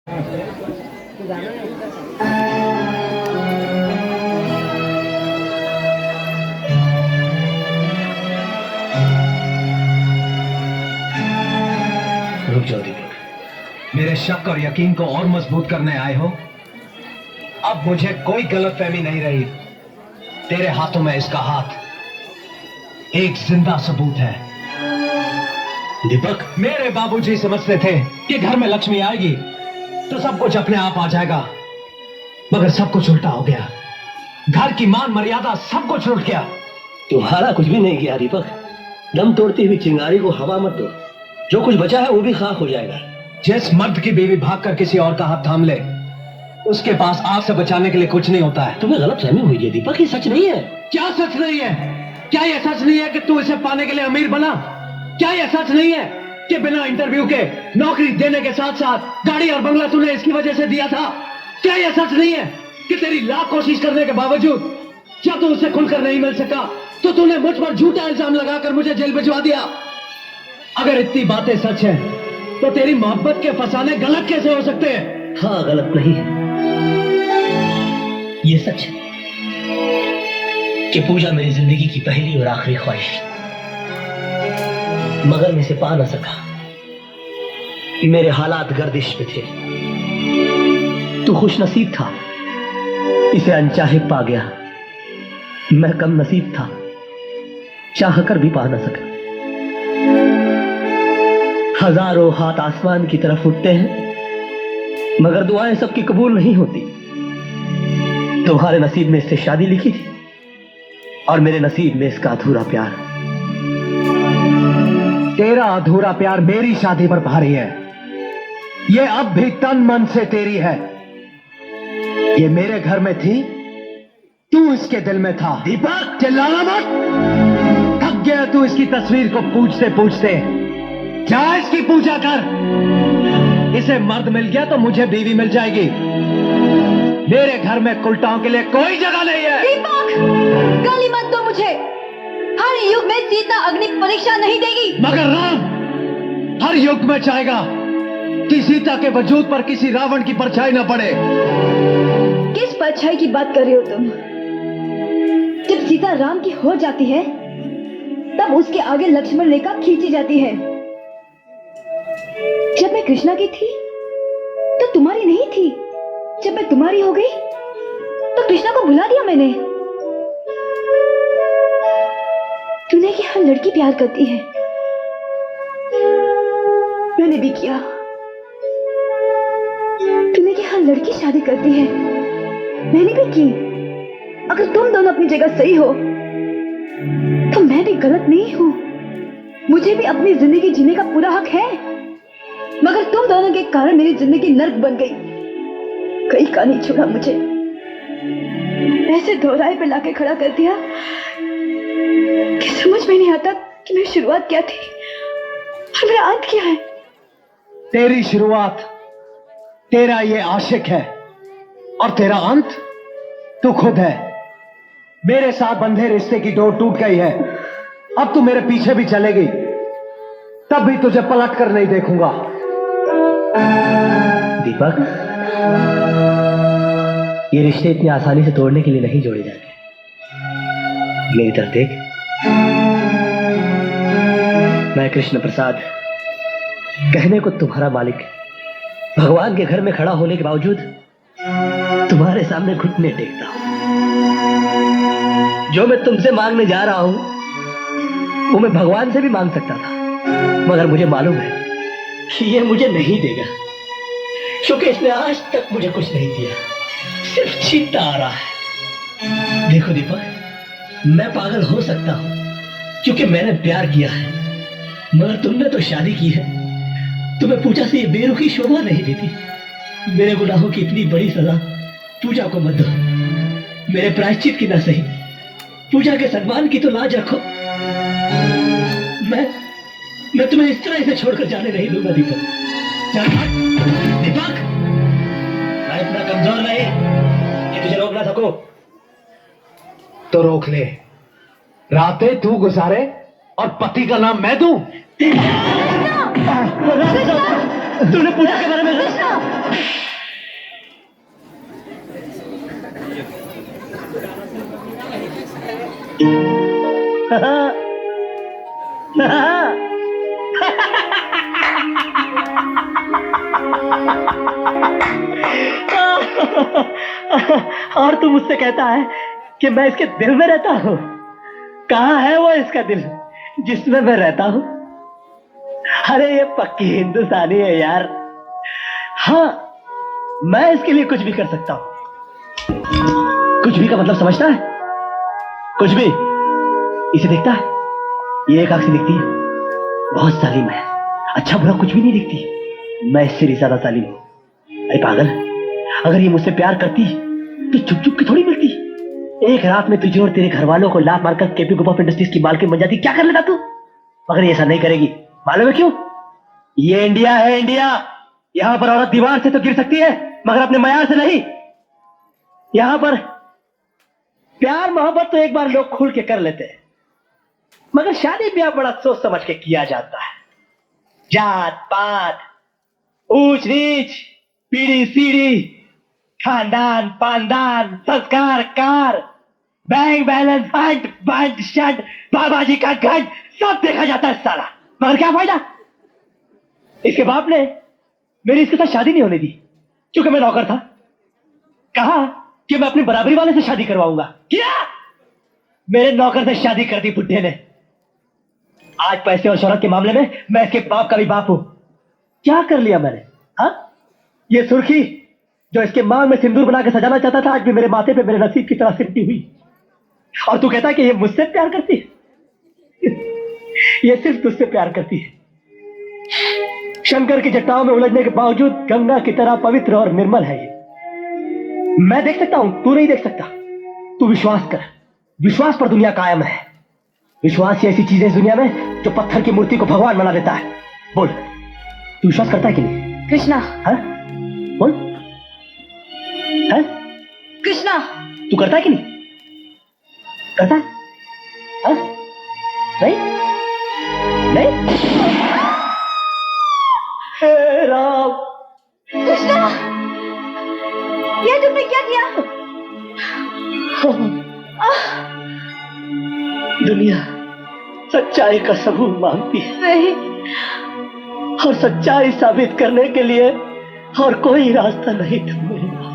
रुक जाओ दीपक, मेरे शक और यकीन को और मजबूत करने आए हो? अब मुझे कोई गलतफहमी नहीं रही। तेरे हाथों में इसका हाथ एक जिंदा सबूत है। दीपक, मेरे बाबूजी समझते थे कि घर में लक्ष्मी आएगी तो सब कुछ अपने आप आ जाएगा, मगर सब कुछ उल्टा हो गया। घर की मान मर्यादा सब कुछ उल्ट गया। तुम्हारा कुछ भी नहीं किया दीपक। दम तोड़ती हुई चिंगारी को हवा मत दो, जो कुछ बचा है वो भी खाक हो जाएगा। जिस मर्द की बीवी भागकर किसी और का हाथ थाम ले, उसके पास आग से बचाने के लिए कुछ नहीं होता है। तुम्हें गलतफहमी हुई है दीपक, ये सच नहीं है। क्या सच नहीं है? क्या ये सच नहीं है कि तू इसे पाने के लिए अमीर बना? क्या ये सच नहीं है कि बिना इंटरव्यू के नौकरी देने के साथ साथ गाड़ी और बंगला तूने इसकी वजह से दिया था? क्या ये सच नहीं है कि तेरी लाख कोशिश करने के बावजूद जब तू उससे खुलकर नहीं मिल सका तो तूने मुझ पर झूठा इल्जाम लगाकर मुझे जेल भिजवा दिया? अगर इतनी बातें सच है तो तेरी मोहब्बत के फसाने गलत कैसे हो सकते हैं? हाँ, गलत नहीं है, ये सच है कि पूजा मेरी जिंदगी की पहली और आखिरी ख्वाहिश थी, मगर मैं इसे पा ना सका। मेरे हालात गर्दिश पे थे। तू खुश नसीब था, इसे अनचाहे पा गया। मैं कम नसीब था, चाह कर भी पा ना सका। हजारों हाथ आसमान की तरफ उठते हैं, मगर दुआएं सबकी कबूल नहीं होती। तुम्हारे नसीब में इससे शादी लिखी थी और मेरे नसीब में इसका अधूरा प्यार। तेरा अधूरा प्यार मेरी शादी पर भारी है। ये अब भी तन मन से तेरी है। ये मेरे घर में थी, तू इसके दिल में था। दीपक, चिल्लाना मत। थक गया तू इसकी तस्वीर को पूछते पूछते। जा इसकी पूजा कर। इसे मर्द मिल गया तो मुझे बीवी मिल जाएगी। मेरे घर में कुलटाओं के लिए कोई जगह नहीं है। दीपक, गाली मत दो मुझे। हर युग में सीता अग्नि परीक्षा नहीं देगी। मगर राम हर युग में चाहेगा कि सीता के वजूद पर किसी रावण की परछाई न पड़े। किस परछाई की बात कर रहे हो तुम? जब सीता राम की हो जाती है तब उसके आगे लक्ष्मण रेखा खींची जाती है। जब मैं कृष्णा की थी तो तुम्हारी नहीं थी। जब मैं तुम्हारी हो गई तो कृष्णा को भुला दिया मैंने। तूने कि हर लड़की प्यार करती है, मैंने भी किया। तूने कि हर लड़की शादी करती है, मैंने भी की। अगर तुम दोनों अपनी जगह सही हो तो मैं भी गलत नहीं हूं। मुझे भी अपनी जिंदगी जीने का पूरा हक है, मगर तुम दोनों के कारण मेरी जिंदगी नर्क बन गई। कहीं का नहीं छोड़ा मुझे, ऐसे दोहराए पे लाके खड़ा कर दिया कि समझ में नहीं आता कि मेरी शुरुआत क्या थी और मेरा अंत क्या है। तेरी शुरुआत तेरा ये आशिक है और तेरा अंत तू खुद है। मेरे साथ बंधे रिश्ते की डोर टूट गई है। अब तू मेरे पीछे भी चलेगी तब भी तुझे पलट कर नहीं देखूंगा। दीपक, ये रिश्ते इतनी आसानी से तोड़ने के लिए नहीं जोड़े जाते। मेरी तरफ देख, मैं कृष्ण प्रसाद, कहने को तुम्हारा मालिक, भगवान के घर में खड़ा होने के बावजूद तुम्हारे सामने घुटने टेकता हूं। जो मैं तुमसे मांगने जा रहा हूं वो मैं भगवान से भी मांग सकता था, मगर मुझे मालूम है कि ये मुझे नहीं देगा, क्योंकि इसने आज तक मुझे कुछ नहीं दिया, सिर्फ छीनता आ रहा है। देखो दीपक, मैं पागल हो सकता हूं क्योंकि मैंने प्यार किया है, मगर तुमने तो शादी की है। तुम्हें पूजा से ये बेरुखी शोभा नहीं देती। मेरे गुनाहों की इतनी बड़ी सजा पूजा को मत दो। मेरे प्रायश्चित की ना सही, पूजा के सम्मान की तो लाज रखो। मैं तुम्हें इस तरह से छोड़कर जाने नहीं दूंगा दीपक। दीपक, मैं इतना कमजोर नहीं कि तुझे रोक ना सकूं। तो रोक ले। रातें तू गुजारे और पति का नाम मैं दूं? तूने पूजा के बारे में और तू मुझसे कहता है कि मैं इसके दिल में रहता हूं। कहां है वो इसका दिल जिसमें मैं रहता हूं? अरे ये पक्की हिंदुस्तानी है यार। हाँ, मैं इसके लिए कुछ भी कर सकता हूं। कुछ भी का मतलब समझता है? कुछ भी। इसे देखता है, ये एक आंख से दिखती है, बहुत जालिम है, अच्छा बुरा कुछ भी नहीं दिखती। मैं इससे भी ज्यादा जालिम हूं। अरे पागल, अगर ये मुझसे प्यार करती तो चुप चुप के थोड़ी मिलती। एक रात में तुझे और तेरे घर वालों को लात मारकर केपी ग्रुप ऑफ इंडस्ट्रीज की मालकिन बन जाती, क्या कर लेता तू? मगर ये ऐसा नहीं करेगी, मालूम है क्यों? ये इंडिया है, इंडिया। यहां पर औरत दीवार से तो गिर सकती है, मगर अपने मयार से नहीं। यहां पर प्यार मोहब्बत तो एक बार लोग खुल के कर लेते हैं, मगर शादी ब्याह बड़ा सोच समझ के किया जाता है। जात पात, ऊंच नीच, पीढ़ी सीढ़ी, खानदान पानदान, संस्कार कार, बैंक बैलेंस, फंड बंड शंड, बाबा जी का घंट, सब देखा जाता है साला। मगर क्या फायदा? इसके बाप ने मेरी इसके साथ शादी नहीं होने दी, क्योंकि मैं नौकर था। कहा कि मैं अपनी बराबरी वाले से शादी करवाऊंगा। क्या? मेरे नौकर से शादी कर दी बुड्ढे ने। आज पैसे और शोहरत के मामले में मैं इसके बाप का भी बाप हूं। क्या कर लिया मैंने? हाँ, ये सुर्खी जो इसके मांग में सिंदूर बना के सजाना चाहता था, आज भी मेरे माथे पे मेरे नसीब की तरह सिमटी हुई। और तू कहता है कि ये मुझसे प्यार करती है? ये सिर्फ तुझसे प्यार करती है। शंकर की जटाओं में उलझने के बावजूद गंगा की तरह पवित्र और निर्मल है ये। मैं देख सकता हूं, तू नहीं देख सकता। तू विश्वास कर, विश्वास पर दुनिया कायम है। विश्वास ही ऐसी चीज है इस दुनिया में जो पत्थर की मूर्ति को भगवान बना देता है। बोल, तू विश्वास करता है कि नहीं? कृष्णा। हाँ? बोल। है? कृष्णा। तू करता है कि नहीं? करता है? हाँ? नहीं? नहीं? हे राम! कृष्णा, ये तुमने क्या किया? दुनिया सच्चाई का सबूत मांगती है, नहीं। और सच्चाई साबित करने के लिए और कोई रास्ता नहीं था मेरे पास।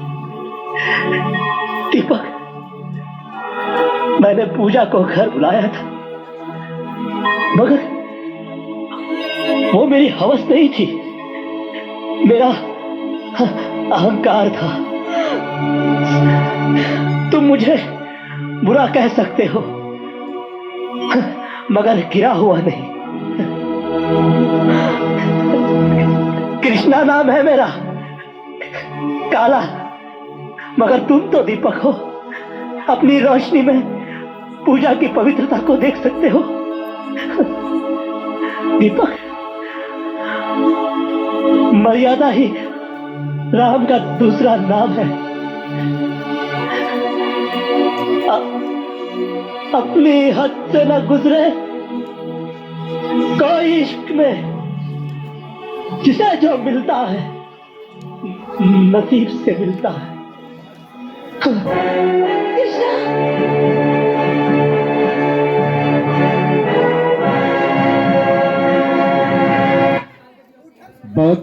दीपक, मैंने पूजा को घर बुलाया था, मगर वो मेरी हवस नहीं थी, मेरा अहंकार था। तुम मुझे बुरा कह सकते हो, मगर गिरा हुआ नहीं। कृष्णा नाम है मेरा, काला, मगर तुम तो दीपक हो। अपनी रोशनी में पूजा की पवित्रता को देख सकते हो। दीपक, मर्यादा ही राम का दूसरा नाम है। अपनी हद से न गुजरे कोई इश्क में, जिसे जो मिलता है नसीब से मिलता है। बहुत बहुत